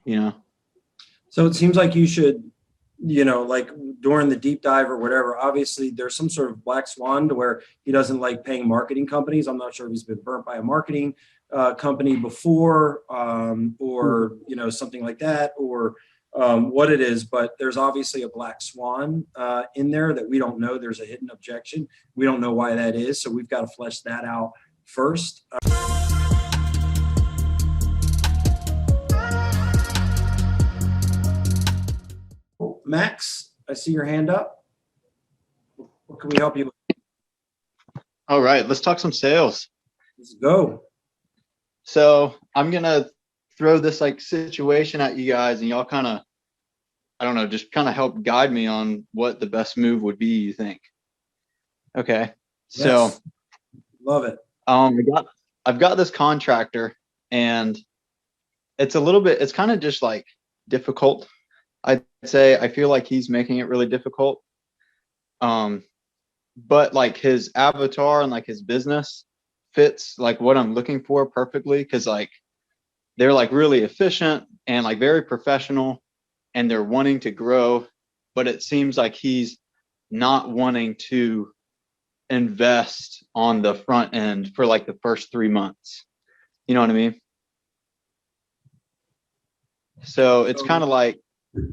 you know? So it seems like you should, like during the deep dive or whatever, obviously there's some sort of black swan to where he doesn't like paying marketing companies. I'm not sure if he's been burnt by a marketing company before, or, something like that, or what it is, but there's obviously a black swan in there that we don't know. There's a hidden objection. We don't know why that is. So we've got to flesh that out first. Max, I see your hand up. What can we help you with? All right, let's talk some sales. Let's go. So I'm gonna throw this like situation at you guys, and y'all kind of, I don't know, just kind of help guide me on what the best move would be, you think? Okay. So Yes. Love it. I've got this contractor, and it's kind of just like difficult. I'd say I feel like he's making it really difficult. But like his avatar and like his business fits like what I'm looking for perfectly, because like they're like really efficient and like very professional, and they're wanting to grow, but it seems like he's not wanting to invest on the front end for like the first 3 months. You know what I mean? So it's kind of like,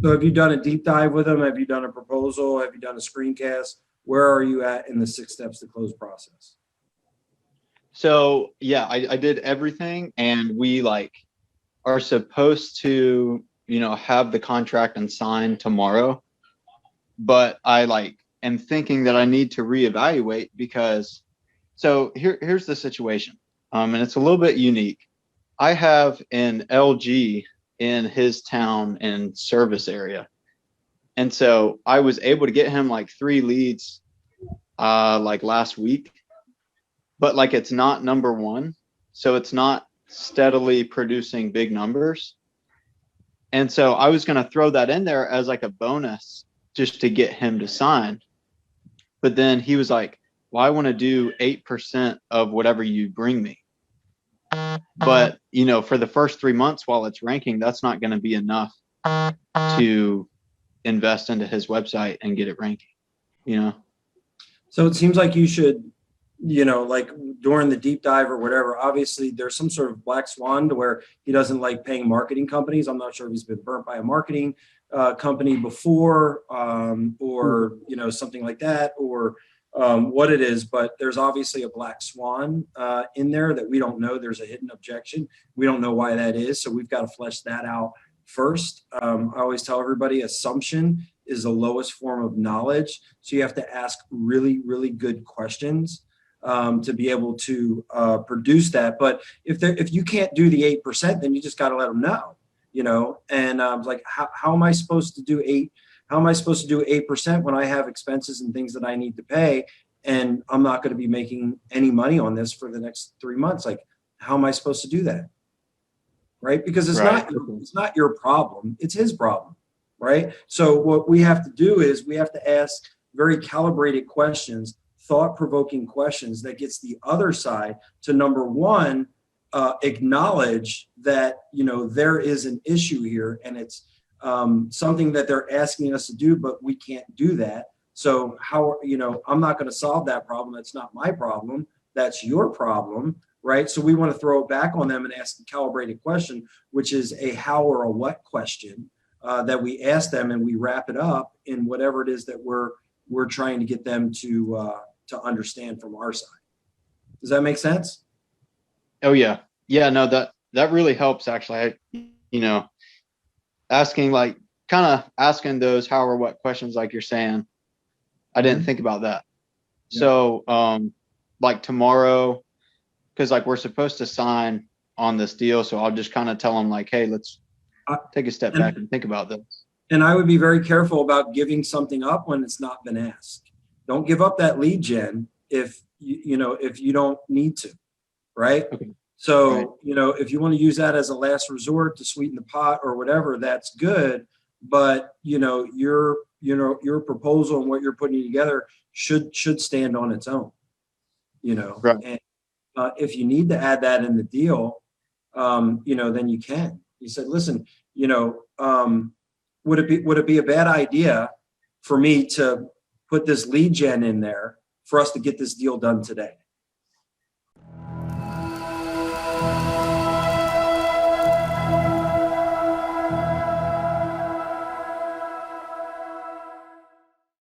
So have you done a deep dive with them? Have you done a proposal? Have you done a screencast? Where are you at in the 6 steps to close process? so yeah, I did everything, and we like are supposed to, have the contract and sign tomorrow. But I like am thinking that I need to reevaluate because here's the situation. And it's a little bit unique. I have an LG in his town and service area. And so I was able to get him like 3 leads like last week, but like it's not number one. So it's not steadily producing big numbers. And so I was going to throw that in there as like a bonus just to get him to sign. But then he was like, well, I want to do 8% of whatever you bring me. But, for the first 3 months while it's ranking, that's not going to be enough to invest into his website and get it ranking. So it seems like you should, like during the deep dive or whatever, obviously there's some sort of black swan to where he doesn't like paying marketing companies. I'm not sure if he's been burnt by a marketing company before, or, something like that, or what it is, but there's obviously a black swan in there that we don't know. There's a hidden objection. We don't know why that is. So we've got to flesh that out first. I always tell everybody assumption is the lowest form of knowledge. So you have to ask really, really good questions to be able to produce that. But if you can't do the 8%, then you just got to let them know, and like, how am I supposed to do 8? How am I supposed to do 8% when I have expenses and things that I need to pay? And I'm not going to be making any money on this for the next 3 months. Like, how am I supposed to do that? Right? Because Right. it's not your problem. It's his problem. Right? So what we have to do is we have to ask very calibrated questions, thought-provoking questions that gets the other side to, number one, acknowledge that, there is an issue here, and it's something that they're asking us to do, but we can't do that. So I'm not going to solve that problem. That's not my problem. That's your problem. Right. So we want to throw it back on them and ask a calibrated question, which is a how or a what question that we ask them, and we wrap it up in whatever it is that we're trying to get them to understand from our side. Does that make sense? Oh yeah. Yeah, no, that really helps actually. Asking like kind of asking those how or what questions like you're saying. I didn't think about that. Yeah. So like tomorrow, because like we're supposed to sign on this deal, so I'll just kind of tell them like, hey, let's take a step back and think about this. And I would be very careful about giving something up when it's not been asked. Don't give up that lead gen if if you don't need to, right? Okay. So, right. If you want to use that as a last resort to sweeten the pot or whatever, that's good. But, your proposal and what you're putting together should stand on its own, Right. And if you need to add that in the deal, then you can. You said, listen, you know, would it be a bad idea for me to put this lead gen in there for us to get this deal done today?